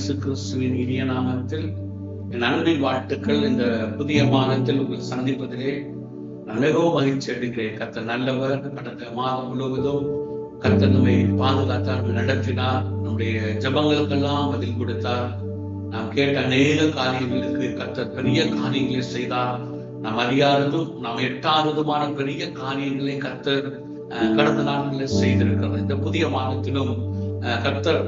இயேசு கிறிஸ்துவின் இனிய நாமத்தில் என் அன்பின் வாழ்த்துக்கள். இந்த புதிய மாதத்தில் உங்களை சந்திப்பதிலே நான் மிகவும் மகிழ்ச்சி அடைகிறேன். கர்த்தர் நல்லவர். கடந்த மாதம் முழுவதும் கர்த்தர் நம்மை பாதுகாத்தார், நடத்தினார், நம்முடைய ஜபங்களுக்கெல்லாம் பதில் கொடுத்தார். நாம் கேட்ட அநேக காரியங்களுக்கு கர்த்தர் பெரிய காரியங்களை செய்தார். நாம் அறியாததும் நாம் எட்டாததுமான பெரிய காரியங்களை கர்த்தர் கடந்த நாட்களில் செய்திருக்கிறார். இந்த புதிய மாதத்திலும் கர்த்தர்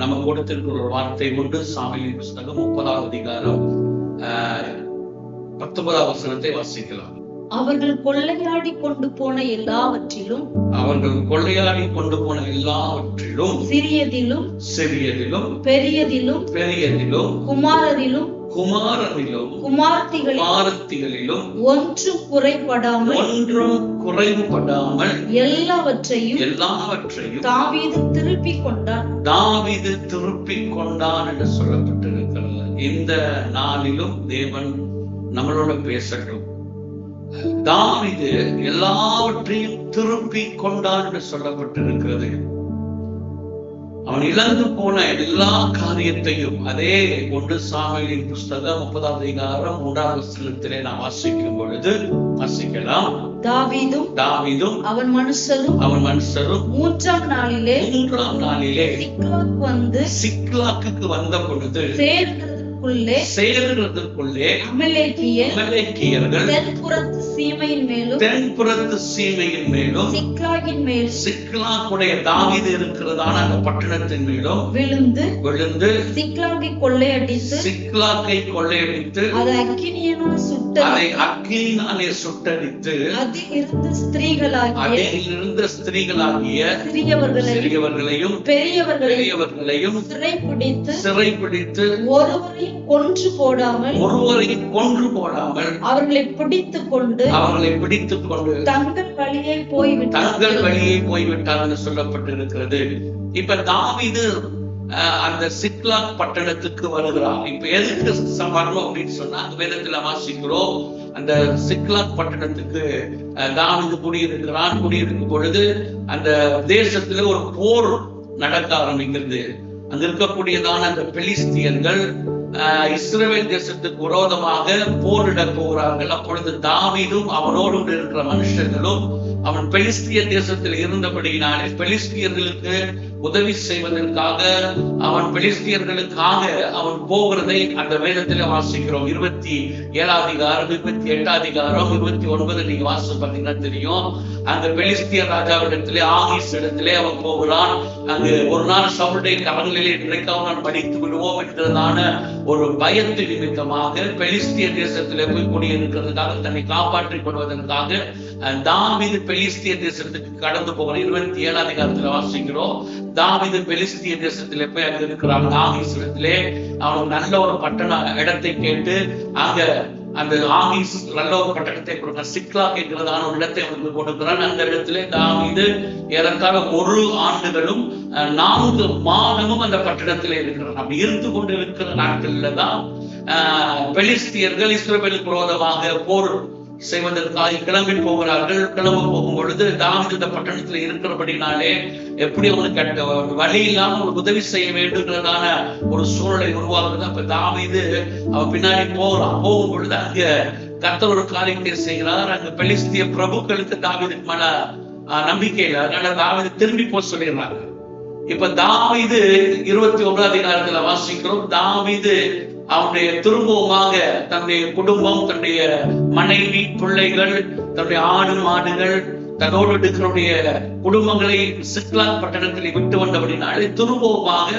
நம்ம கொடுத்திருக்கிற ஒரு வார்த்தை உண்டு. சாமுவேலின் புஸ்தகம் 30வது அதிகாரம் 19வது வசனத்தை வாசிக்கலாம். அவர்கள் கொள்ளையாடி கொண்டு போன எல்லாவற்றிலும் சிறியதிலும் பெரியதிலும் குமாரரிலும் குமாரத்திகளிலும் ஒன்றும் குறைவுபடாமல் எல்லாவற்றையும் தாவீது திருப்பிக் கொண்டான் என்று சொல்லப்பட்டிருக்கிறது. இந்த நாளிலும் தேவன் நம்மளோட பேசட்டும். தாவீது எல்லாவற்றையும் திருப்பிக் கொண்டான் என்று சொல்லப்பட்டிருக்கிறது. அவன் இழந்து போன எல்லா காரியத்தையும் அதே 1 சாமுவேலின் புஸ்தகம் 30வது அதிகாரம் 3வது வசனத்திலே நாம் வாசிக்கும் பொழுது வாசிக்கலாம். தாவீதும் அவன் மனுஷரும் 3ஆம் நாளிலே சிக்லாகுக்கு வந்த பொழுது சேர்கிறதுக்குள்ளே அமலேக்கியர்கள் தென்புறத்து சீமையின் மேலும் சிக்லாகுடைய தாவீது இருக்கிறதான அந்த பட்டணத்தின் மேலும் விழுந்து சிக்லாகை கொள்ளையடித்து அதை அக்கினியினாலே சுட்டரித்து அதிலிருந்த ஸ்திரீகளாகிய சிறியவர்களையும் பெரியவர்களையும் சிறைப்பிடித்து ஒருவரையும் கொன்று போடாமல் அவர்களை பிடித்துக் கொண்டு தங்கள் வழியே போய்விட்டார் என்று சொல்லப்பட்டிருக்கிறது. இப்ப தாவீது அந்த சிக்லாக் பட்டணத்துக்கு வருகிறார். இப்ப எதுக்கு வரணும் அப்படின்னு சொன்னா, வேதத்துல வாசிக்கிறோம், அந்த சிக்லாக் பட்டணத்துக்கு தாவீது குடியிருக்கும் பொழுது அந்த தேசத்துல ஒரு போர் நடக்க ஆரம்பிக்கிறது. அங்க இருக்கக்கூடியதான அந்த பெலிஸ்தியர்கள் இஸ்ரவேல் தேசத்துக்கு விரோதமாக போரிட போகிறார்கள். அப்பொழுது தாவீதும் அவனோடு இருக்கிற மனுஷர்களும் அவன் பெலிஸ்திய தேசத்தில் இருந்தபடியினாலே பெலிஸ்தியர்களுக்கு உதவி செய்வதற்காக அவன் போகிறதை அந்த வேதத்திலே வாசிக்கிறோம். 27வது அதிகாரம் 28வது அதிகாரம் 29 நீங்க வாசிச்சு பார்த்தீங்கன்னா தெரியும். அந்த பெலிஸ்திய ராஜாவிடத்திலே ஆகீஸ் இடத்திலே அவன் போகிறான். அங்கு ஒரு நாள் சவுளுடைய கரங்களிலே இன்றைக்காக நான் படித்து விடுவோம் என்கிறதான ஒரு பயத்து நிமித்தமாக பெலிஸ்திய தேசத்திலே போய் குடியிருக்கிறதுக்காக தன்னை காப்பாற்றிக் கொள்வதற்காக தாவீது பெலிஸ்திய தேசத்துக்கு கடந்து போகிற 27வது அதிகாரத்துல வாசிக்கிறோம். தாவீது பெலிஸ்திய தேசத்திலே போய் அங்க இருக்கிறாங்க. ஆகீஸ் இடத்திலே அவனுக்கு நல்ல ஒரு பட்டண இடத்தை கேட்டு அங்க அந்த ஆகீஸ் நல்ல ஒரு பட்டணத்தை கொடுக்க சிக்லாக் என்கிறதான ஒரு இடத்தை அவனுக்கு கொடுக்கிறான். அந்த இடத்துல தாவீது ஏறத்தாழ 1 ஆண்டுகளும் 4 மாதமும் அந்த பட்டணத்திலே இருக்கிறான். அப்படி இருந்து கொண்டு இருக்கிற நாட்கள்ல தான் பெலிஸ்தியர்கள் இஸ்ரவேலுக்கு விரோதமாக போர் செய்வதற்காக கிளம்பி போகும் பொழுது தாவீது இந்த பட்டணத்துல இருக்கிறபடினாலே எப்படி அவனுக்கு வழி இல்லாம ஒரு உதவி செய்ய வேண்டும்ன்றதான ஒரு சூழலை உருவாக்குறது. அப்ப தாவீது அவன் பின்னாடி போகும் பொழுது அங்க கர்த்தர் ஒரு காரியத்தை செய்கிறார். அங்க பெலிஸ்திய பிரபுக்களுக்கு தாவீதுக்கு மேல நம்பிக்கை இல்லை. அதனால தாவீது திரும்பி போக சொல்லிடுறாங்க. இப்ப தாவீது 21வது அதிகாரத்துல வாசிக்கிறோம். தாவீது அவனுடைய திரும்பவுமாக தன்னுடைய குடும்பம், தன்னுடைய மனைவி, பிள்ளைகள், தன்னுடைய ஆடு மாடுகள், தன்னோடு இருக்கிற குடும்பங்களை சிக்லாக் பட்டணத்தில் விட்டு வந்தபடினாலே திரும்பவுமாக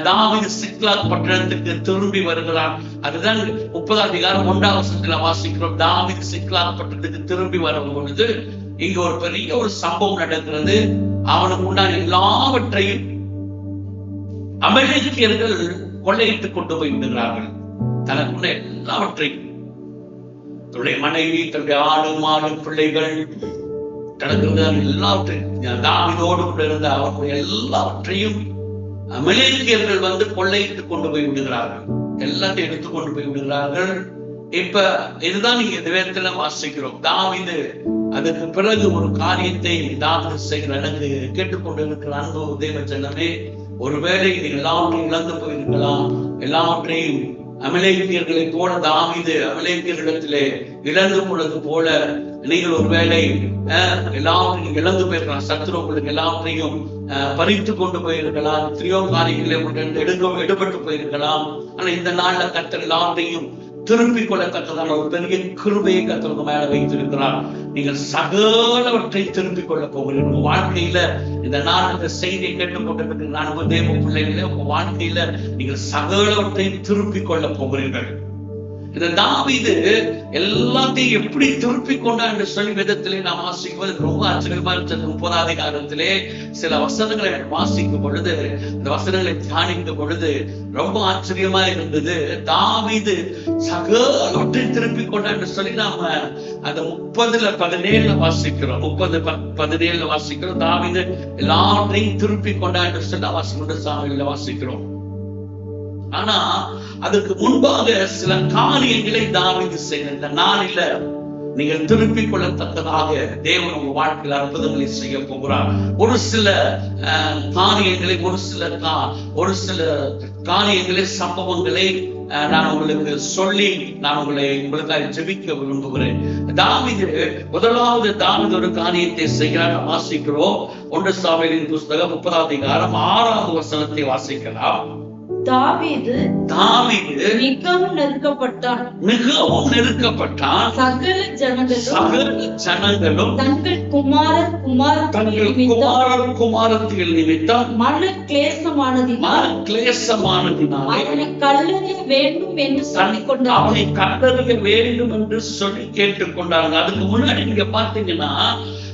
தாவீது சிக்லாக் பட்டணத்துக்கு திரும்பி வருகிறான். அதுதான் 30வது அதிகாரம் 1வது வசனத்துல வாசிக்கிறோம். தாவீது சிக்லாக் பட்டணத்துக்கு திரும்பி வரும் பொழுது இங்க ஒரு பெரிய ஒரு சம்பவம் நடக்கிறது. அவனுக்கு உண்டான எல்லாவற்றையும் அமலேக்கியர்கள் கொள்ளையிட்டுக் கொண்டு போய் விடுகிறார்கள். தனக்குள்ள எல்லாவற்றையும், தன்னுடைய மனைவி, தன்னுடைய ஆடு மாடு பிள்ளைகள், தனக்கு எல்லாவற்றையும் தாவீதோடு கூட இருந்த அவருடைய எல்லாவற்றையும் அமலேக்கியர்கள் வந்து கொள்ளையிட்டுக் கொண்டு போய் விடுகிறார்கள். எல்லாத்தையும் எடுத்துக் கொண்டு போய் விடுகிறார்கள். இப்ப இதுதான் நீங்க இந்த வேதத்துல வாசிக்கிறோம். தாவீது அதற்கு பிறகு ஒரு காரியத்தை தாவீது செய்கிற எனக்கு கேட்டுக்கொண்டு இருக்கிற அன்பு தேவ ஜனமே, ஒருவேளை நீங்கள் எல்லாவற்றையும் இழந்து போயிருக்கலாம். எல்லாவற்றையும் அமலேக்கியர்களை போல தாவீது அமலேக்கியர்களிடத்திலே இழந்து போனது போல நீங்கள் ஒருவேளை எல்லாவற்றையும் இழந்து போயிருக்கலாம். சத்துரு உங்களுக்கு எல்லாவற்றையும் பறித்து கொண்டு போயிருக்கலாம். எத்தனையோ காரியங்களை எடுபட்டு போயிருக்கலாம். ஆனா இந்த நாள்ல கர்த்தர் எல்லாவற்றையும் திருப்பிக் கொள்ளத்தக்கதான ஒரு பெரிய கிருபையை கர்த்தர் மேல வைத்திருக்கிறார். நீங்கள் சகலவற்றை திருப்பிக் கொள்ள போகிறீர்கள். உங்க வாழ்க்கையில இந்த நாள் இந்த செய்தியை கேட்டுக் கொண்டிருக்கிற அன்பு தேவ பிள்ளைகளே, உங்க வாழ்க்கையில நீங்கள் சகலவற்றையும் திருப்பிக் கொள்ள போகிறீர்கள். இந்த தாவீது எல்லாத்தையும் எப்படி திருப்பிக் கொண்டார் என்று சொல்லி வேதத்திலே நாம் வாசிக்கும்போது ரொம்ப ஆச்சரியமா இருந்தது. 30ஆம் அதிகாரத்திலே சில வசனங்களை வாசிக்கும் பொழுது, இந்த வசனங்களை தியானிக்கும் பொழுது ரொம்ப ஆச்சரியமா இருந்தது. தாவீது சகலவற்றை திருப்பிக் கொண்டார் என்று சொல்லி நாம அந்த 30:17 வாசிக்கிறோம். 30:17 வாசிக்கிறோம். தாவீது எல்லாவற்றையும் திருப்பிக் கொண்டார் என்று சொல்லி வாசிக்கிறோம். ஆனா அதுக்கு முன்பாக சில காரியங்களை தாவீது செய்த இந்த நாளில நீங்கள் திருப்பிக் கொள்ளத்தக்கதாக தேவன் உங்க வாழ்க்கையில் அற்புதங்களை செய்ய போகிறார். ஒரு சில காரியங்களை ஒரு சில காரியங்களை சம்பவங்களை நான் உங்களுக்கு சொல்லி நான் உங்களுக்காக ஜெபிக்க விரும்புகிறேன். முதலாவது தாவீது ஒரு காரியத்தை செய்கிறார். வாசிக்கிறோம். 1 சாமுவேலின் புஸ்தகம் 30ஆம் அதிகாரம் 6ஆவது வசனத்தை வாசிக்கலாம். தாவீது மிகவும் நெருக்கப்பட்டான். சகல ஜனங்களும் தங்கள் குமாரர் குமாரத்திகள் நிமித்தம் மன கிளேசமானதினால் அவனை கல்லறிய வேண்டும் என்று சொல்லி கேட்டுக்கொண்டாங்க. அதுக்கு முன்னாடி நீங்க பாத்தீங்கன்னா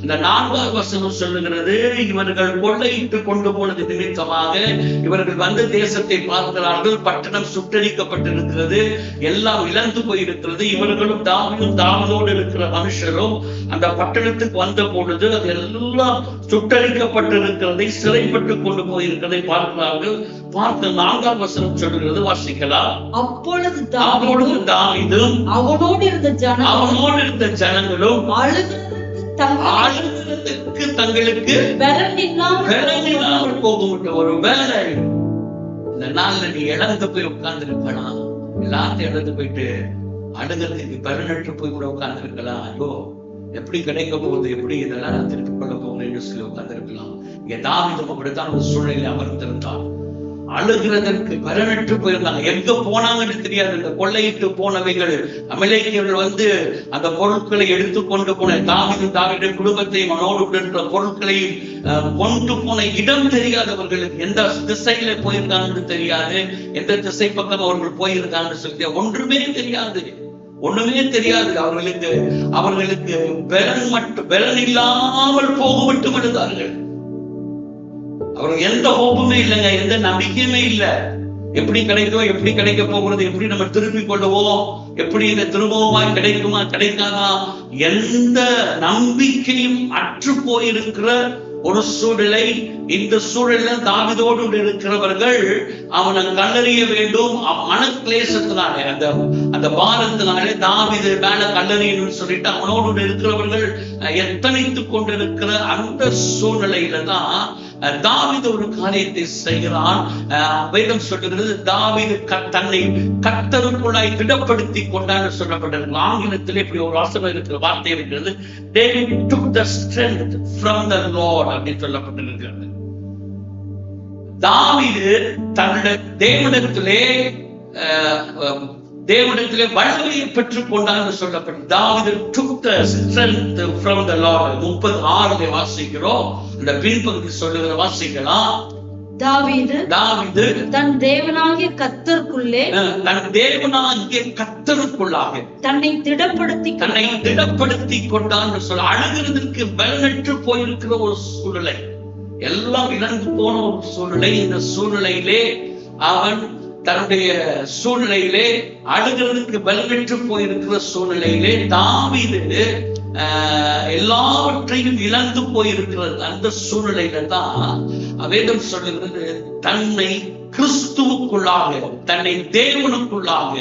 இந்த 4ஆவது வசனம் சொல்லுகிறது, இவர்கள் கொள்ளையிட்டு கொண்டு போனது நிமித்தமாக இவர்கள் வந்து தேசத்தை பார்க்கிறார்கள். பட்டணம் சுட்டரிக்கப்பட்டிருக்கிறது, எல்லாம் இழந்து போயிருக்கிறது. இவர்களும் தாவீதோடு இருக்கிற மனுஷரும் அந்த பட்டணத்துக்கு வந்த பொழுது அது எல்லாம் சுட்டரிக்கப்பட்டிருக்கிறதை, சிறைப்பட்டு கொண்டு போயிருக்கிறதை பார்க்கிறார்கள். பார்த்து 4ஆம் வசனம் சொல்லுகிறது, வாசிக்கலாம். அப்பொழுது தாவீதும் அவனோடு இருந்த ஜனங்களும் தங்களுக்கு போகவிட்ட ஒரு வேலை. இந்த நாள்ல நீ இழந்து போய் உட்கார்ந்து இருக்கலாம். எல்லாத்தையும் இழந்து போயிட்டு அழுகிறதுக்கு பெருநற்று போய் கூட உட்கார்ந்து இருக்கலாம். ஐயோ எப்படி கிடைக்க போகுது, எப்படி இதெல்லாம் திருப்பிக் கொள்ள போகுது என்று சொல்லி உட்கார்ந்து இருக்கலாம். இங்க தாவீது அப்படித்தான் ஒரு சூழ்நிலை அமர்ந்திருந்தார். அழுகிறதற்கு பெருநற்று போயிருந்தாங்க. எங்க போனாங்கன்னு தெரியாது. இந்த கொள்ளையிட்டு போனவைகள் அமலேக்கியர்கள் வந்து அந்த பொருட்களை எடுத்துக்கொண்டு போன தாவீது குடும்பத்தையும் அவனோடு இருக்கிற பொருட்களையும் கொண்டு போன இடம் தெரியாதவர்களுக்கு எந்த திசையில போயிருக்காங்கன்னு தெரியாது, எந்த திசை பக்கம் அவர்கள் போயிருக்காங்கன்னு சொல்லி ஒன்றுமே தெரியாது. அவர்களுக்கு பலன் இல்லாமல் போக மட்டும் எழுதார்கள். அவருக்கு எந்த ஹோப்புமே இல்லைங்க, எந்த நம்பிக்கையுமே இல்லை. எப்படி கிடைக்க போகிறது, எப்படி நம்ம திருப்பிக் கொள்ளுவோம், எப்படி இந்த திரும்பவுமாய் கிடைக்குமா கிடைக்காதா, எந்த நம்பிக்கையும் அற்று போயிருக்கிற ஒரு சூழ்நிலை. இந்த சூழலில் தாவீதோடு இருக்கிறவர்கள் அவனை கல்லறிய வேண்டும். மனக்லேசத்தினாலே அந்த பாரத்தினாலே தாவீது மேல கல்லறியணும்னு சொல்லிட்டு அவனோடு இருக்கிறவர்கள் எத்தனைத்துக் கொண்டிருக்கிற அந்த சூழ்நிலையில தான் தாவீது ஒரு காரியத்தை செய்கிறான். வேதம் சொல்லுகிறது, தாவீது தன்னை கர்த்தருக்குள்ளாய் திடப்படுத்தி கொண்டான்னு சொல்லப்பட்டிருக்கு. ஆங்கிலத்தில் இப்படி ஒரு வாசகம் இருக்கிற வார்த்தை இருக்கிறது, David took the strength from the Lord அப்படின்னு சொல்லப்பட்டிருக்கிறது. தாவீது தன்னுடைய தேவனிடத்திலே வல்லமையை பெற்றுக் கொண்டான்னு சொல்லப்பட்டது. தாவீது took the strength from the Lord. 36 வாசிக்கிறோம். இந்த பின்பகுதி சொல்லுகிற வாசிக்கலாம். தாவீது தன் தேவனாகிய கர்த்தருக்குள்ளே தன்னை திடப்படுத்தி கொண்டான்னு சொல்ல. அழுகிறதுக்கு பலனற்று போயிருக்கிற ஒரு சூழ்நிலை, எல்லாம் இழந்து போன ஒரு சூழ்நிலை. இந்த சூழ்நிலையிலே அவன் தன்னுடைய சூழ்நிலையிலே அழுகிறதுக்கு பலனற்று போயிருக்கிற சூழ்நிலையிலே தாவீது எல்லாவற்றையும் இழந்து போயிருக்கிறது. அந்த சூழ்நிலையில தான் வேதம் சொல்லுகிறது, தன்னை கிறிஸ்துவுக்குள்ளாக, தன்னை தேவனுக்குள்ளாக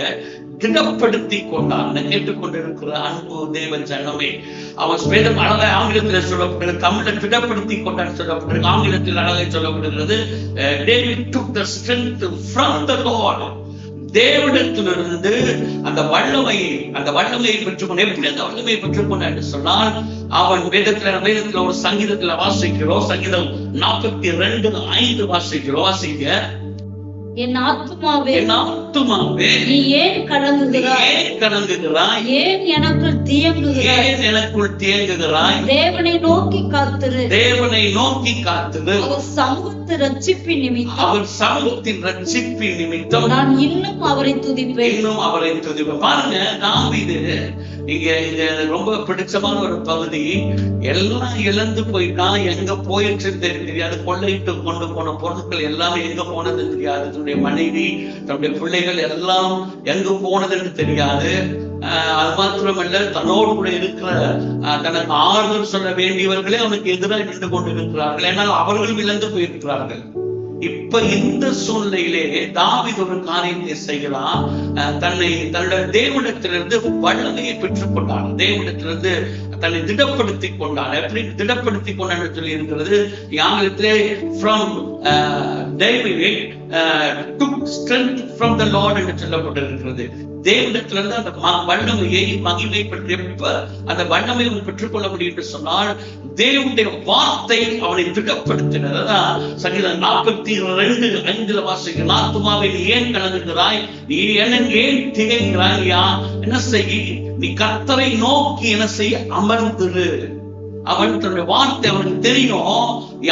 திடப்படுத்தி கொண்டான். கேட்டுக்கொண்டிருக்கிற அன்பு தேவன் ஜனமே, அவன் வேதம் அழகா ஆங்கிலத்தில் சொல்லப்படுகிறது, தமிழில் திடப்படுத்தி கொண்டான் சொல்லப்படுகிறது, ஆங்கிலத்தில் அழகை சொல்லப்படுகிறது. David took the strength from the Lord. தேவனிடத்திலிருந்து அந்த வல்லமையை பெற்றுக்கொண்டு, எப்படி அந்த வல்லமையை பெற்றுக்கொண்டான் என்று சொன்னால், அவன் வேதத்துல ஒரு சங்கீதத்துல வாசிக்கிறோம், சங்கீதம் 42:5 வாசிக்க, என் ஆத்துமாவே நீ ஏன் கலங்குகிறாய்? ஏன் எனக்குள் தியங்குகிறாய்? தேவனை நோக்கி காத்திரு. அவர் சமூகத்தின் ரட்சிப்பின் நிமித்தம் நான் இன்னும் அவரை துதிப்பேன். பாருங்க, தாவீது இங்க ரொம்ப பிடிச்சமான ஒரு பகுதி. எல்லாம் இழந்து போயிட்டான், எங்க போயிடுச்சு தெரியாது, கொள்ளையிட்டு கொண்டு போன பொருட்கள் எல்லாமே எங்க போனது தெரியாது, தன்னுடைய மனைவி தன்னுடைய பிள்ளைகள் எல்லாம் எங்க போனதுன்னு தெரியாது. அது மாத்திரமல்ல, தன்னோடு கூட இருக்கிற தனக்கு ஆறுதல் சொல்ல வேண்டியவர்களே அவனுக்கு எதிராக நின்று கொண்டிருக்கிறார்கள், ஏன்னால் அவர்களும் இழந்து போயிருக்கிறார்கள். இப்ப இந்த சூழ்நிலையிலே தாவீது ஒரு காரியத்தை செய்கிறான். தன்னுடைய தேவனிடத்திலிருந்து வல்லமையை பெற்றுக் கொண்டான், தேவனிடத்திலிருந்து தன்னை திடப்படுத்திக் கொண்டான். எப்படி திடப்படுத்திக் கொண்டான்னு சொல்லி இருக்கிறது ஆங்கிலத்திலே, from David took strength from the Lord என்று சொல்லப்பட்டிருக்கிறது. தேவனிடத்திலிருந்து அந்த வல்லமையை மகிமை பெற்று, எப்ப அந்த வல்லமையை பெற்றுக்கொள்ள முடியும் என்று சொன்னால், தேவனுடைய வார்த்தை அவனை திடப்படுத்தினது. சங்கீதம் 42:5 வாசிக்கிறோம், ஆத்துமாவே நீ ஏன் கலங்குகிறாய்? நீ என்ன ஏன் திகைக்கிறாய்? என்ன செய்ய? நீ கர்த்தரை நோக்கி என்ன செய்ய? அமர்ந்திரு. அவன் தன்னுடைய வார்த்தை அவனுக்கு தெரியும்.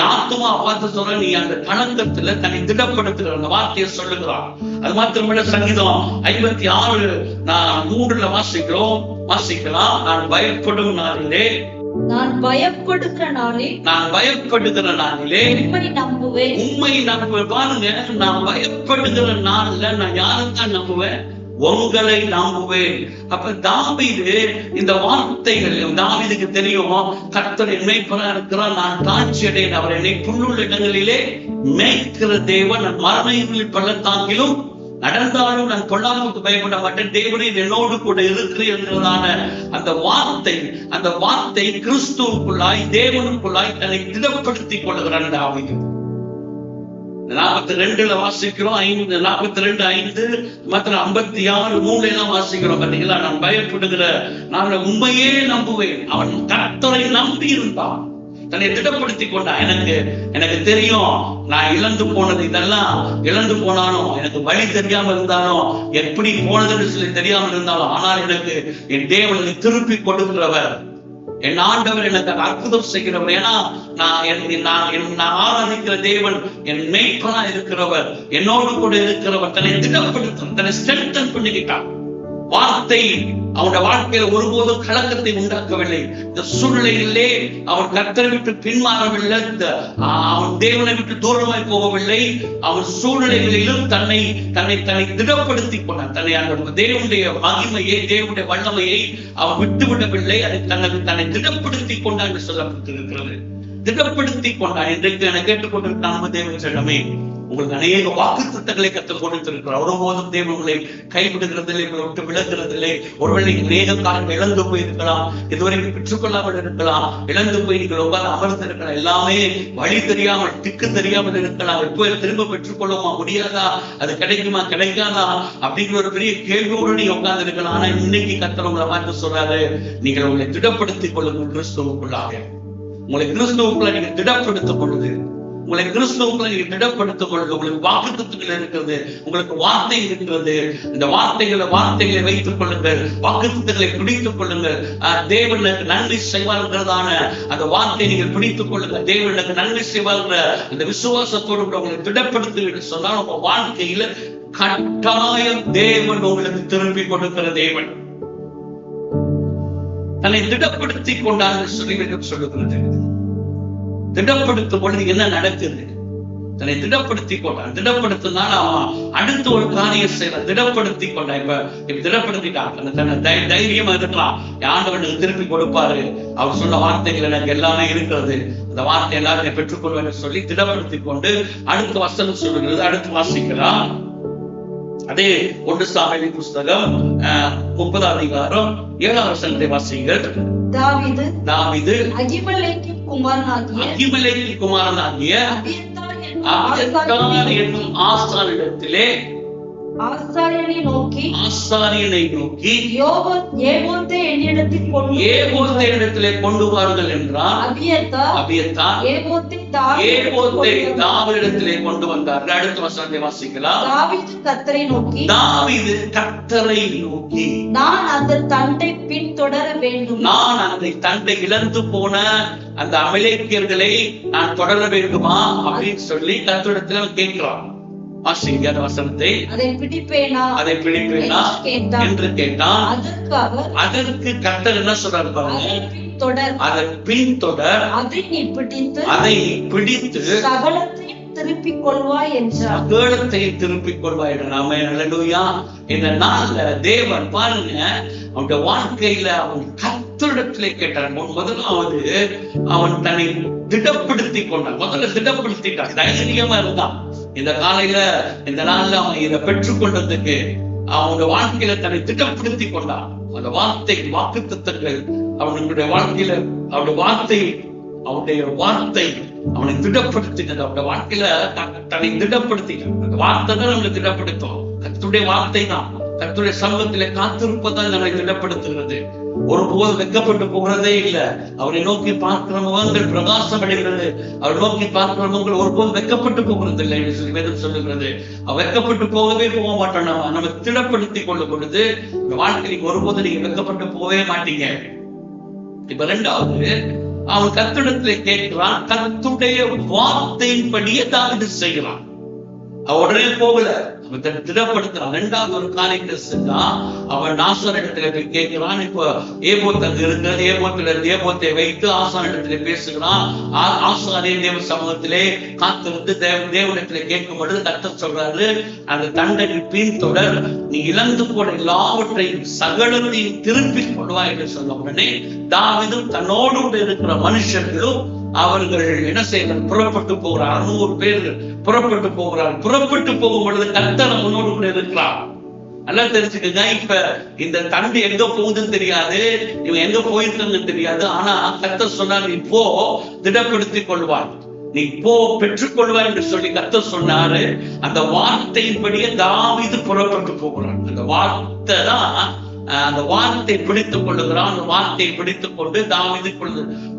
ஆத்துமா பார்த்து சொல்ற, நீ அந்த கலக்கத்துல தன்னை திடப்படுத்துகிற அந்த வார்த்தையை சொல்லுகிறான். அது மாத்திரமல்ல, சங்கீதம் 56:3 வாசிக்கலாம், நான் பயப்படுகிற நாளிலே உம்மை நம்புவேன். பாருங்க, நான் பயப்படுகிற நாள்ல நான் யாரைத்தான் நம்புவேன்? உங்களை நம்புவேன். அப்ப தாவீது இந்த வார்த்தைகள், தாவீதுக்கு தெரியும், கர்த்தர் என் மேய்ப்பனாக இருக்கிறார், நான் தாழ்ச்சி அடையேன், அவர் என்னை புல்லுள்ள இடங்களிலே மேய்க்கிற தேவன், நான் மரணங்களில் பள்ளத்தாக்கிலும் நடந்தாலும் நான் பொல்லாப்புக்கு பயப்பட மாட்டேன், தேவனே என்னோடு கூட இருக்கிறதான அந்த வார்த்தை கிறிஸ்துவுக்குள்ளாய், தேவனுக்குள்ளாய் தன்னை திடப்படுத்திக் கொள்ளுகிறான் தாவீது. 42 வாசிக்கிறோம், 42:5 மற்றும் 56:3 வாசிக்கிறோம். பார்த்தீங்களா? நான் பயப்படுகிற நான் உண்மையே நம்புவேன். அவன் கர்த்தரை நம்பி இருந்தான், தன்னை திடப்படுத்திக் கொண்டான். எனக்கு தெரியும், நான் இழந்து போனது இதெல்லாம் இழந்து போனாலும், எனக்கு வழி தெரியாம இருந்தாலும், எப்படி போனதுன்னு சொல்லி தெரியாமல் இருந்தாலும், ஆனால் எனக்கு என் தேவனை திருப்பி கொடுக்கிறவர், என் ஆண்டவர் எனக்கு அற்புதம் செய்கிறவர். ஏன்னா நான் ஆராதிக்கிற தேவன் என் மேய்ப்பனா இருக்கிறவர், என்னோடு கூட இருக்கிறவர். தன்னை திடப்படுத்தும், தன்னை ஸ்ட்ரென்தன் பண்ணிக்கிட்டான். வார்த்தை அவனுடைய வாழ்க்கையில ஒருபோதும் கலக்கத்தை உண்டாக்கவில்லை. இந்த சூழ்நிலையிலே அவன் கர்த்தரை விட்டு பின்மாறவில்லை, அவன் தேவனை விட்டு தூரமாய் போகவில்லை. அவன் சூழ்நிலைகளிலும் தன்னை திடப்படுத்திக் கொண்டான். தேவனுடைய மகிமையை, தேவனுடைய வல்லமையை அவன் விட்டுவிடவில்லை. அதை தன்னை திடப்படுத்திக் கொண்டான் என்று சொல்லப்பட்டிருக்கிறது. திடப்படுத்திக் கொண்டான். இன்றைக்கு என கேட்டுக்கொண்டிருக்க நம்ம தேவன் செல்லமே, உங்களுக்கு அநேக வாக்குத்தத்தங்களை கற்றுக் கொடுத்திருக்கிறார். ஒருபோதும் தேவன் உங்களை கைவிடுகிறதில்லை, உங்களை விட்டு விலகுறதில்லை. ஒருவேளை நீங்கள் அநேக காலம் இழந்து போயிருக்கலாம், இதுவரைக்கும் பெற்றுக்கொள்ளாமல் இருக்கலாம், இழந்து போய் நீங்கள் உட்கார்ந்து அமர்ந்திருக்கலாம், எல்லாமே வழி தெரியாமல், திக்கு தெரியாமல் இருக்கலாம். எப்போ திரும்ப பெற்றுக்கொள்ளுமா, முடியாதா, அது கிடைக்குமா கிடைக்காதா அப்படிங்கிற ஒரு பெரிய கேள்வியோடு நீங்க உட்கார்ந்து இருக்கலாம். ஆனா இன்னைக்கு கர்த்தர் உங்களை பார்த்து சொல்றாரு, நீங்கள் உங்களை திடப்படுத்திக் கொள்ளுங்கள். கிறிஸ்துவுக்குள்ளாக உங்களை கிறிஸ்துவுக்குள்ள நீங்க திடப்படுத்திக் கொள்ளுது, உங்களை கிறிஸ்துவுக்குள்ள நீங்க திடப்படுத்திக் கொள்ளுங்க. உங்களுக்கு வாக்குத்தத்தங்கள் இருக்கிறது, உங்களுக்கு வார்த்தை இருக்கிறது. இந்த வார்த்தைகளை வைத்துக் கொள்ளுங்கள், வாக்குத்தத்தங்களை பிடித்துக் கொள்ளுங்கள். தேவனுக்கு நன்றி செய்வார்களான அந்த வார்த்தையை நீங்கள் பிடித்துக் கொள்ளுங்கள். தேவனுக்கு நன்றி செய்வார்கள் அந்த விசுவாசத்தோடு உங்களை திடப்படுத்து சொன்னால், உங்க வாழ்க்கையில கட்டாயம் தேவன் உங்களுக்கு திருப்பி கொடுக்கிற தேவன். தன்னை திடப்படுத்தி கொண்டார்கள் சொல்லி சொல்லுகிறது. திடப்படுத்தும் பொழுது என்ன நடக்குது? தன்னை திடப்படுத்தி கொண்டான். திடப்படுத்தினால அவன் அடுத்து ஒரு காரியம் செய்யலாம். திடப்படுத்தி கொண்டான். இப்ப திடப்படுத்திட்டான். தன்னை தைரியமா இருக்கலாம், ஆண்டவனுக்கு திருப்பி கொடுப்பாரு. அவர் சொன்ன வார்த்தைகள் எனக்கு எல்லாமே இருக்கிறது, அந்த வார்த்தை எல்லாத்தையும் பெற்றுக்கொள்வேன் சொல்லி திடப்படுத்தி கொண்டு அடுத்த வசனம் சொல்லுகிறது. அடுத்து வாசிக்கலாம். அதே 1 சாமுவேலின் புஸ்தகம் 30 அதிகாரம் 7 வசனத்தை வாசியுங்கள். தாவீது அகிமெலேக்கின் குமாரனாகிய அபியத்தார் என்னும் ஆசாரியனிடத்திலே ஆசாரியனை நோக்கி ஏபோத்தை என்னிடத்திலே கொண்டு வாருங்கள் என்றார். அபியத்தார் ஏபோத்தை தாவீதிடத்திலே கொண்டு வந்தார்கள். அடுத்த வசனத்தை வாசிக்கலாம். தாவீது கர்த்தரை நோக்கி நான் அந்த தண்டை பின்தொடர வேண்டும், நான் அந்த தண்டை இழந்து போன அந்த அமலேக்கியர்களை நான் தொடர வேண்டுமா அப்படின்னு சொல்லி கர்த்தரிடத்துல கேட்கிறான். வாசிங்க வசனத்தை. அதை பிடிப்பேனா என்று கேட்டான். அதற்கு கர்த்தர் என்ன சொல்றாரு பாருங்க, அதை பின்தொடர், அதை பிடித்து சகலத்தையும் திருப்பிக் கொள்வாய் என்றார். சகலத்தையும் திருப்பிக் கொள்வாய். அல்லேலூயா. இந்த நாள்ல தேவன் பாருங்க அவனுடைய வாழ்க்கையில அவன் கர்த்தரிடத்திலே கேட்டான். முதலாவது அவன் தன்னை திடப்படுத்தி கொண்டான். முதல்ல திடப்படுத்திட்டான், தைரியமா இருந்தான். இந்த காலையில இந்த நாள்ல அவன் இதை பெற்றுக் கொண்டதுக்கு அவனுடைய வாழ்க்கையில தன்னை திடப்படுத்தி கொண்டான். அந்த வாக்குத்தத்தங்கள் அவனுடைய வாழ்க்கையில அவனுடைய வார்த்தை அவனை திடப்படுத்தினது. அவனுடைய வாழ்க்கையில தன்னை திடப்படுத்தினான். அந்த வார்த்தை தான் நம்மளை திடப்படுத்தும். கர்த்தருடைய வார்த்தை தான். கர்த்தருடைய சமூகத்திலே காத்திருப்பதான் நம்மை திடப்படுத்துகிறது. ஒருபோது வெட்கப்பட்டு போகிறதே இல்லை. அவரை நோக்கி பார்க்கிற முகங்கள் பிரகாசம் அடைகிறது. அவரை நோக்கி பார்க்கிற முகங்கள் ஒருபோது வெட்கப்பட்டு போகிறது இல்லை என்று வேதம் சொல்லுகிறது. அவன் வெட்கப்பட்டு போகவே போக மாட்டான். நம்ம திடப்படுத்தி கொள்ளும் பொழுது வாழ்க்கைக்கு ஒருபோது நீங்க வெட்கப்பட்டு போகவே மாட்டீங்க. இப்ப இரண்டாவது அவன் கர்த்தரிடத்திலே கேட்கிறான். கர்த்தருடைய வார்த்தையின்படியே தாவீது செய்கிறான். அவன் உடனே போகல, அவன் திடப்படுத்துறான். இரண்டாவது ஒரு காரியத்தை செஞ்சா அவன் ஆசாரியனிடத்துல போய் கேட்கிறான். இப்போ ஏபோத் அங்க இருக்கிறது. ஏபோத்துல இருந்து ஏபோத்தை வைத்து ஆசாரியனிடத்துல பேசுகிறான். ஆசாரியன் தேவ சமூகத்திலே காத்திருந்து தேவனிடத்திலே கேட்கும் பொழுது கர்த்தர் சொல்றாரு, அந்த தண்டனை பின்தொடர், நீ இழந்து போன எல்லாவற்றையும் சகலத்தையும் திருப்பிக் கொள்வாய் என்று சொன்ன உடனே தாவீதும் தன்னோடு இருக்கிற மனுஷர்களும் அவர்கள் என்ன செய்யறாங்க, புறப்பட்டு போகிறார். 600 பேர் புறப்பட்டு போகிறார். புறப்பட்டு போகும் பொழுது கர்த்தர் முன்னோடு கூட இருக்கிறார். நல்லா தெரிஞ்சுக்கங்க. இப்ப இந்த தண்டு எங்க போகுதுன்னு தெரியாது, இவன் எங்க போயிருக்காங்கன்னு தெரியாது. ஆனா கர்த்தர் சொன்னார், நீ போ, திடப்படுத்திக் கொள்வார், நீ போ, பெற்றுக்கொள்வார் என்று சொல்லி கர்த்தர் சொன்னாரு. அந்த வார்த்தையின்படியே தாவீது புறப்பட்டு போகிறான். அந்த வார்த்தை தான், அந்த வார்த்தை பிடித்துக் கொள்ளுகிறான். அந்த வார்த்தையை பிடித்துக் கொண்டு தாவீது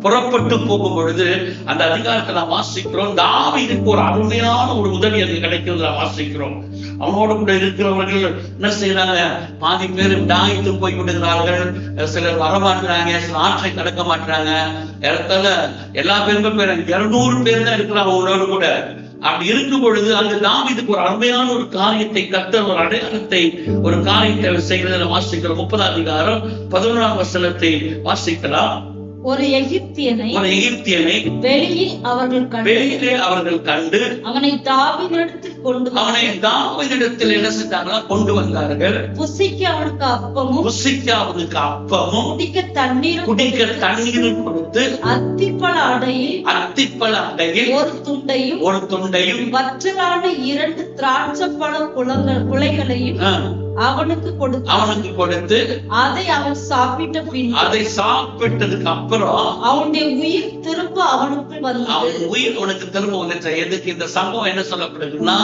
புறப்பட்டு போகும் பொழுது அந்த அதிகாரத்தை நாம் வாசிக்கிறோம். தாவீதுக்கு ஒரு அருமையான ஒரு உதவி அது கிடைக்கிறது நாம் வாசிக்கிறோம். அவனோடு கூட இருக்கிறவர்கள் என்ன செய்யறாங்க, பாதி பேர் தாயித்து போய் விடுகிறார்கள், சிலர் வரமாட்டாங்க, சில ஆற்றை கடக்க மாட்டாங்க. இடத்துல எல்லா பேருமே 200 பேர் தான் இருக்கிறாங்க அவனோடு கூட. அப்படி இருக்கும் பொழுது அங்கு தாவீதுக்கு ஒரு அருமையான ஒரு காரியத்தை கர்த்தர் ஒரு அடையாளத்தை ஒரு காரியத்தை செய்கிறத வாசிக்கிறோம். 30 அதிகாரம் 11 வசனத்தை வாசிக்கலாம். ஒரு எகிப்தியனை வெளியே அவர்கள் கண்டு அவனை தாவீதிடத்தில் என்ன செஞ்சாங்களா, கொண்டு வந்தார்கள். புசிக்க அவனுக்கு அப்பமும் குடிக்க தண்ணீரும் கொடுத்து அத்திப்பழ அடையில் ஒரு துண்டையும் வற்றலான 2 திராட்சைப்பழ குலைகளையும் அவனுக்கு கொடுத்து அதை அவன் சாப்பிட்டதுக்கு அப்புறம் அவனுடைய உயிர் திரும்ப அவனுக்குள் வந்தது. அவன் உயிர் அவனுக்கு திரும்ப வந்துச்சு. எதுக்கு இந்த சம்பவம் என்ன சொல்லப்படுதுன்னா,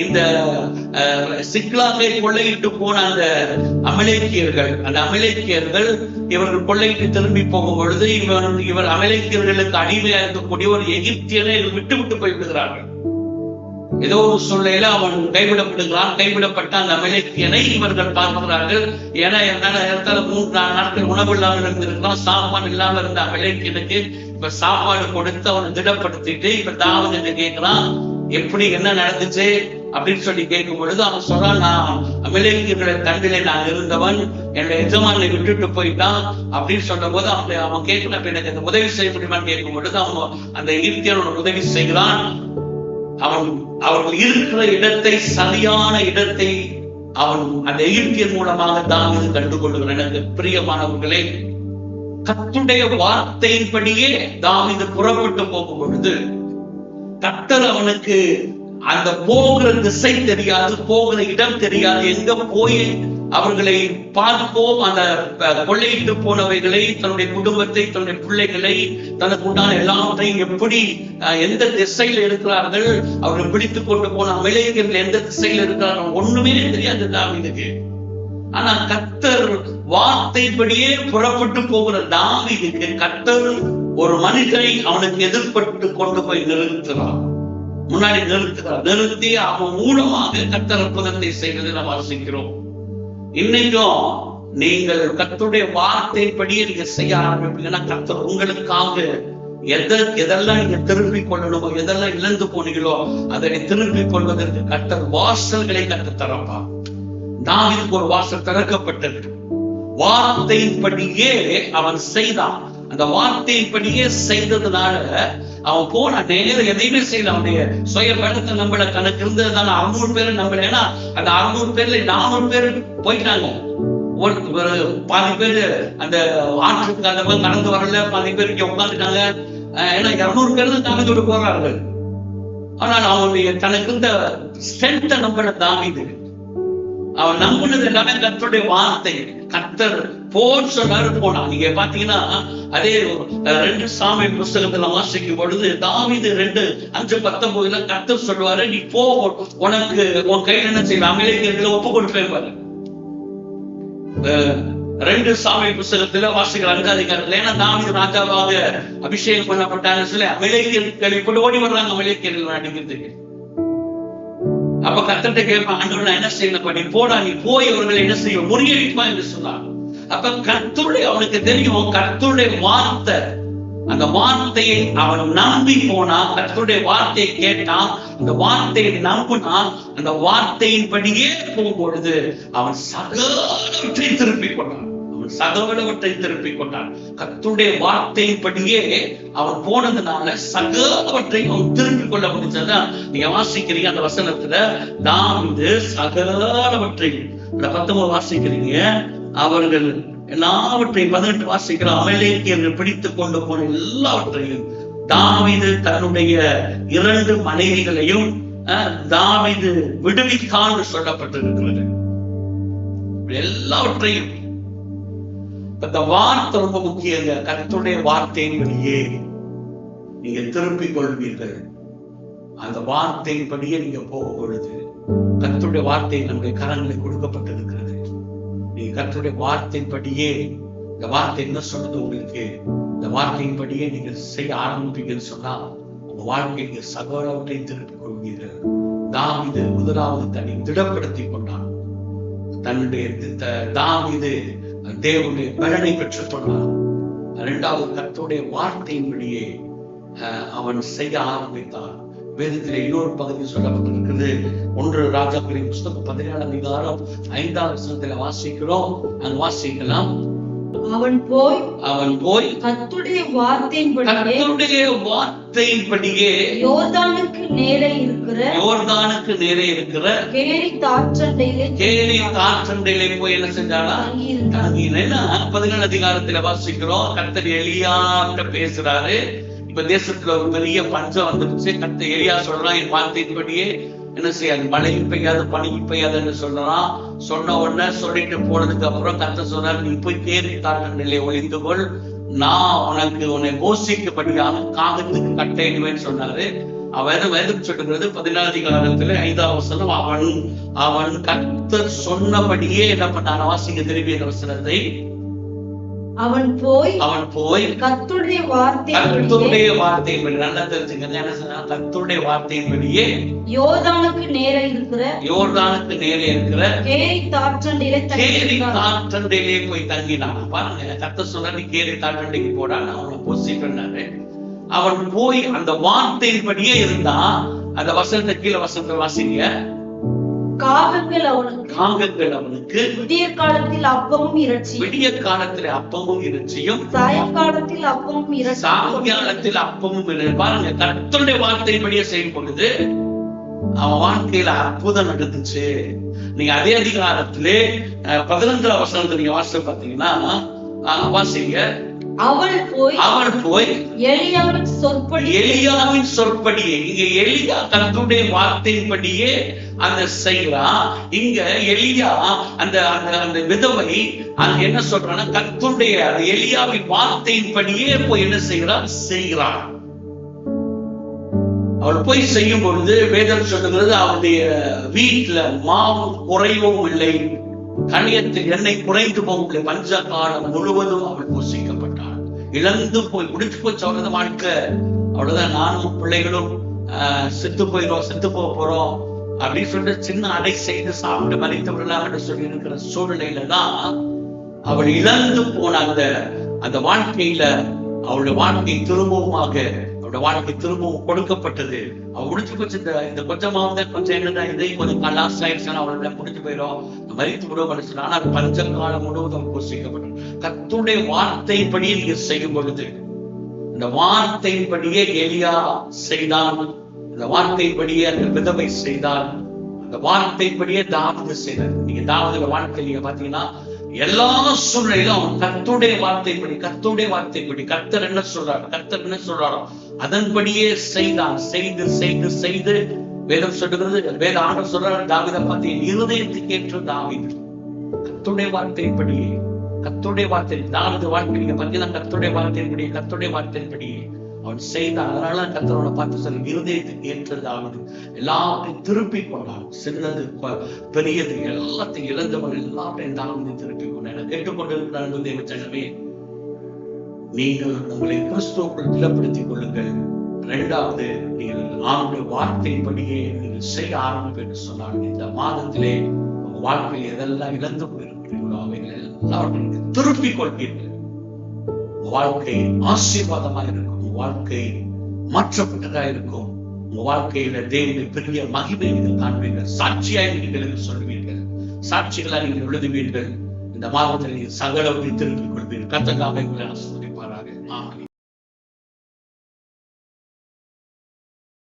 இந்த சிக்லாகை கொள்ளையிட்டு போன அந்த அமலேக்கியர்கள் இவர்கள் கொள்ளையிட்டு திரும்பி போகும் பொழுது இவர் அமலேக்கியர்களுக்கு அடிமையா இருக்கக்கூடிய ஒரு எகிப்தியனை விட்டு போய் விடுகிறார்கள். ஏதோ ஒரு சூழ்நிலையில அவன் கைவிடப்படுகிறான். கைவிடப்பட்ட அந்த அமலேக்கியனை இவர்கள் பார்க்கிறார்கள். ஏன்னா 3-4 நாட்கள் உணவு இல்லாமல் இருந்திருக்கலாம். சாப்பாடு இல்லாம இருந்த அமலேக்கியனுக்கு இப்ப சாப்பாடு கொடுத்து அவனை திடப்படுத்திட்டு இப்ப தாவீது என்ன கேட்கிறான், எப்படி என்ன நடந்துச்சு அப்படின்னு சொல்லி கேட்கும் பொழுது அவன் சொல்றான், நான் அமலேக்கியர்களுடைய தண்டிலே நான் இருந்தவன், என்னுடைய எஜமானை விட்டுட்டு போயிட்டான் அப்படின்னு சொன்ன போது அவன் கேட்கல, எனக்கு அந்த உதவி செய்ய முடியுமான்னு கேட்கும் பொழுது அவன் அந்த எகிப்தியனோட உதவி செய்கிறான். அவர்கள் இருக்கிற இடத்தை, சரியான இடத்தை அவன் அந்த எகிப்தியன் மூலமாக தாவீது கண்டுகொள்கிறான். எனக்கு பிரியமானவர்களே, கர்த்தருடைய வார்த்தையின்படியே தாவீது புறப்பட்டு போகும் பொழுது கர்த்தர் அவனுக்கு அந்த போகிற திசை தெரியாது, போகிற இடம் தெரியாது, எங்க போய் அவர்களை பார்ப்போம். அந்த கொள்ளையிட்டு போனவைகளை, தன்னுடைய குடும்பத்தை, தன்னுடைய பிள்ளைகளை, தனக்கு உண்டான எல்லாவற்றையும் எப்படி எந்த திசையில இருக்கிறார்கள், அவர்கள் பிடித்துக் கொண்டு போன அமலேக்கியர்கள் எந்த திசையில இருக்கிறார்கள் ஒண்ணுமே தெரியாது தாவீதுக்கு. ஆனா கர்த்தர் வார்த்தைப்படியே புறப்பட்டு போகிற தாவீதுக்கு கர்த்தர் ஒரு மனிதனை அவனுக்கு எதிர்பட்டு கொண்டு போய் நிறுத்துறார், முன்னாடி நிறுத்தி அவன் மூலமாக கர்த்தர் அற்புதத்தை செய்வதை நாம் வாசிக்கிறோம். இன்னைக்கும் நீங்கள் கர்த்தருடைய வார்த்தைப்படியே நீங்க செய்ய ஆரம்பிப்பீங்கன்னா கர்த்தர் உங்களுக்காக எதெல்லாம் நீங்க திருப்பிக் கொள்ளணுமோ, எதெல்லாம் இழந்து போனீங்களோ அதை திருப்பிக் கொள்வதற்கு கர்த்தர் வாசல்களை கற்று தரப்பா. தாவீதுக்கு ஒரு வாசல் திறக்கப்பட்டது. வார்த்தையின்படியே அவன் செய்தான். அந்த வார்த்தையின்படியே செய்ததுனால அவன் போன நேரம் எதையுமே செய்யல. அவனுடைய சுய பலத்தை நம்மள கணக்கு இருந்ததுனால 600 பேர் நம்மள, ஏன்னா அந்த 600 பேர்ல 400 பேர் போயிட்டாங்க. ஒரு பாதி பேரு அந்த ஆற்றுக்கு அந்த கடந்து வரல, பாதி பேர் இங்க உட்காந்துட்டாங்க. ஏன்னா 200 பேர் தான் தாவீதோடு போறார்கள். ஆனால் அவனுடைய தனக்கு இருந்த ஸ்ட்ரென்த்தை நம்மள தாவீது அவன் நம்பினது எல்லாமே கர்த்தருடைய வார்த்தை. கர்த்தர் போன்னு சொன்னாரு, போனான். நீங்க பாத்தீங்கன்னா அதே 2 சாமுவேல் புஸ்தகத்துல வாசிக்கும் பொழுது தாவீது 2:5-19 கர்த்தர் சொல்லுவாரு, நீ போ, உனக்கு உன் கையில என்ன செய்ய அமலேக்கியர்களை ஒப்பு கொடுப்பேன் பாரு. 2 சாமுவேல் புஸ்தகத்துல வாசிக்கிற 5 அதிகாரத்துல, ஏன்னா தாவீது ராஜாவாக அபிஷேகம் பண்ணப்பட்டாங்க சொல்லி அமலேக்கியர்களை கொண்டு ஓடி வர்றாங்க அமலேக்கியர்கள் அடிக்கிறதுக்கு. அப்ப கர்த்தர்ட்ட கேட்பான், ஆண்டவரே நான் என்ன செய்யணும், நீ போடா, நீ போய் அவர்களை என்ன செய்ய முறியடிப்பா என்று சொன்னார். அப்ப கர்த்தருடைய அவனுக்கு தெரியும், கர்த்தருடைய வார்த்தை, அந்த வார்த்தையை அவன் நம்பி போனா, கர்த்தருடைய வார்த்தையை கேட்டான், அந்த வார்த்தையை நம்பினான், அந்த வார்த்தையின்படியே போகும்பொழுது அவன் சகலவற்றை திருப்பிக் கொண்டான். சகலவற்றை திருப்பிக் கொண்டான். கர்த்தருடைய வார்த்தையின்படியே அவன் போனதுனால சகலவற்றை அவன் திருப்பிக் கொள்ள முடிஞ்சதான். நீங்க வாசிக்கிறீங்க அந்த வசனத்துல, தாவீது சகலவற்றையும் 19 வாசிக்கிறீங்க, அவர்கள் எல்லாவற்றையும் 18 வாசிக்கிற அமலேக்கியர்கள் பிடித்துக் கொண்டு போன எல்லாவற்றையும் தாவீது தன்னுடைய 2 மனைவிகளையும் தாவீது விடுவித்தான் சொல்லப்பட்டிருக்கிறது. எல்லாவற்றையும் இந்த வார்த்தை ரொம்ப முக்கியங்க. கர்த்தருடைய வார்த்தையின்படியே நீங்க திருப்பிக் கொள்வீர்கள். அந்த வார்த்தையின்படியே நீங்க போகும் பொழுது கர்த்தருடைய வார்த்தை நம்முடைய கரங்களில் கொடுக்கப்பட்டிருக்கிறது. நீங்க கர்த்தருடைய வார்த்தையின்படியே, இந்த வார்த்தை என்ன சொல்றது உங்களுக்கு, இந்த வார்த்தையின்படியே நீங்க செய்ய ஆரம்பிப்பீங்கன்னு சொன்னா உங்க வாழ்க்கையை நீங்க சகலவற்றையும் திருப்பிக் கொள்வீர்கள். தாவீது முதலாவது தன்னை திடப்படுத்திக் கொண்டான். தன்னுடைய தாவீது தேவனுடைய பலனை பெற்றுக் கொண்டான். 2வது கர்த்தருடைய வார்த்தையின்படியே அவன் செய்ய ஆரம்பித்தான். வேதத்திலே இன்னொரு பகுதி சொல்லப்பட்டிருக்கிறது. 1 ராஜாக்களின் புஸ்தகம் 17 அதிகாரம் 5வது வசனத்துல வாசிக்கிறோம். அங்க வாசிக்கலாம். அவன் போய் கர்த்தருடைய வார்த்தையின்படியே யோர்தானுக்கு நேரே இருக்கிற கேரித் ஆற்றண்டையிலே போய் என்ன செஞ்சானா, 17 அதிகாரத்துல வாசிக்கிறோம். கர்த்தர் எலியாட்ட பேசுறாரு. இப்ப தேசத்துல ஒரு பெரிய பஞ்சம் வந்துருச்சு. கர்த்தர் எலியா சொல்றான், என் வார்த்தையின்படியே என்ன செய்யாது, மழையும் பெய்யாது, பனியும் பெய்யாதுன்னு சொல்றான். சொன்ன உடனே சொல்லிட்டு போனதுக்கு அப்புறம் கர்த்தர் சொன்னார், நீ போய் கேரித் ஆற்றண்டையிலே ஒளிந்து கொள், நான் உன்னை கோஷிக்கப்படியாக காகத்துக்கு கட்டையிடுவேன்னு சொன்னாரு. அவன் வேதம் சொல்லுகிறது 14 அதிகாரத்துல 5வது வசனம், அவன் கர்த்தர் சொன்னபடியே என்ன பண்ணான, வாசிங்க திரும்பி அந்த வசனத்தை. அவன் போய் கர்த்தருடைய வார்த்தையின்படி, நல்லா தெரிஞ்சுங்க, என்ன சொன்னா, கர்த்தருடைய வார்த்தையின்படியே யோர்தானுக்கு நேரே இருக்கிற கேரித் ஆற்றண்டையிலே போய் தங்கினான். பாருங்க, கர்த்தர் சொன்னா நீ கேரித் ஆற்றண்டைக்கு போடா, நான் அவனை போசிட்டாரு. அவன் போய் அந்த வார்த்தையின்படியே இருந்தான். அந்த வசனத்தை கீழே வசனத்தை வாசிங்க. காகங்கள் அவனுக்கு விடிய காலத்தில் அப்பமும் இறைச்சியும் சாயங்காலத்தில் அப்பமும் பாருங்க, கர்த்தருடைய வார்த்தையின்படியே செய்யும் பொழுது அவன் வாழ்க்கையில அற்புதம் நடந்துச்சு. நீங்க அதே அதிகாரத்திலே 11வது வசனத்தை நீங்க வாசிச்சு பாத்தீங்கன்னா வாசிங்க. அவள் போய் எலியாவின் சொற்படியே, இங்க எலியா கர்த்தருடைய வார்த்தையின்படியே அந்த செய்யறான். இங்க எலியா அந்த அந்த விதவை அந்த என்ன சொல்றான்னா கர்த்தருடைய எலியாவின் வார்த்தையின்படியே போய் என்ன செய்கிறான். அவள் போய் செய்யும் பொழுது வேதம் சொல்லுகிறது அவளுடைய வீட்டுல மாவு குறையவும் இல்லை, கணியத்தில் எண்ணெய் குறைந்து போகவில்லை. பஞ்ச காலம் முழுவதும் அவள் போஷிக்கப்பட்டாள். இழந்து போய் முடிச்சு போச்சு அவரது வாழ்க்கை. அவ்வளவுதான், நானும் பிள்ளைகளும் செத்து போக போறோம் அப்படின்னு சொல்லிட்டு சின்ன அடை செய்து சாப்பிட்டு மறைத்தவர்களாக சொல்லி இருக்கிற சூழ்நிலையில தான் அவள் இழந்து போன அந்த வாழ்க்கையில அவளுடைய வாழ்க்கை திரும்பவும் கொடுக்கப்பட்டது. அவ முடிச்சு போச்சு. இந்த கொஞ்சமாவது கொஞ்சம் என்னதான் இதை கொஞ்சம் லாஸ்ட் ஆயிடுச்சுன்னா அவளோட முடிஞ்சு போயிடும், மறித்து விடுவோம். ஆனால் பஞ்ச காலம் முழுவதும் போஷிக்கப்பட்டது. கர்த்தருடைய வார்த்தைப்படியே நீங்க செய்யும் பொழுது, இந்த வார்த்தைப்படியே எலியா செய்தான், இந்த வார்த்தைப்படியே அந்த விதவை செய்தால், அந்த வார்த்தைப்படியே தாவீது செய்தார். நீங்க தாவீது வாழ்க்கை நீங்க பாத்தீங்கன்னா எல்லா சூழ்நிலையிலும் கர்த்தருடைய வார்த்தைப்படி கர்த்தர் என்ன சொல்றாரோ அதன்படியே செய்தான். செய்து வேதம் சொல்லுகிறது, வேத ஆண்டவர் சொல்றாரு தாவீதை பார்த்து இருதயத்துக்கு ஏற்ற தாவீது. கர்த்தருடைய வார்த்தைப்படியே தாவீது வாழ்க்கை நீங்க பார்த்தீங்கன்னா கர்த்தருடைய வார்த்தையின்படியே அவன் செய்தான். அதனால கர்த்தரோட பார்த்து சொல்லி இருதயத்துக்கு ஏற்றது தாவீது. எல்லாத்தையும் திருப்பி கொண்டான். சின்னது பெரியது எல்லாத்தையும் இழந்தவன் எல்லாத்தையும் தாவீது திருப்பி கொண்டான். கேட்டுக்கொண்டிருக்கிறார்கள் தேவ ஜனமே, நீங்கள் உங்களை கிறிஸ்துவுக்குள் திடப்படுத்திக் கொள்ளுங்கள். இரண்டாவது, நீங்கள் ஆண்டுடைய வார்த்தையின்படியே நீங்கள் செய்ய ஆரம்பிப்பு என்று சொன்னாங்க. இந்த மாதத்திலே உங்க வாழ்க்கையில் எதெல்லாம் இழந்து போயிருக்கிறீர்களோ அவைகள் எல்லாவற்றையும் திருப்பிக் கொள்வீர்கள். வாழ்க்கை ஆசீர்வாதமாக இருக்கும், உங்க வாழ்க்கை மாற்றப்பட்டதா இருக்கும். உங்க வாழ்க்கையில தேவனுடைய பெரிய மகிமை நீங்கள் காண்பீர்கள். சாட்சியாய் நீங்கள் சொல்வீர்கள், சாட்சிகளாக நீங்கள் எழுதுவீர்கள். இந்த மாதத்தில் நீங்கள் சகலவற்றை திருப்பிக் கொள்வீர்கள். கர்த்தர் உங்களை ஆசீர்வதிப்பாராக. ஆமென்.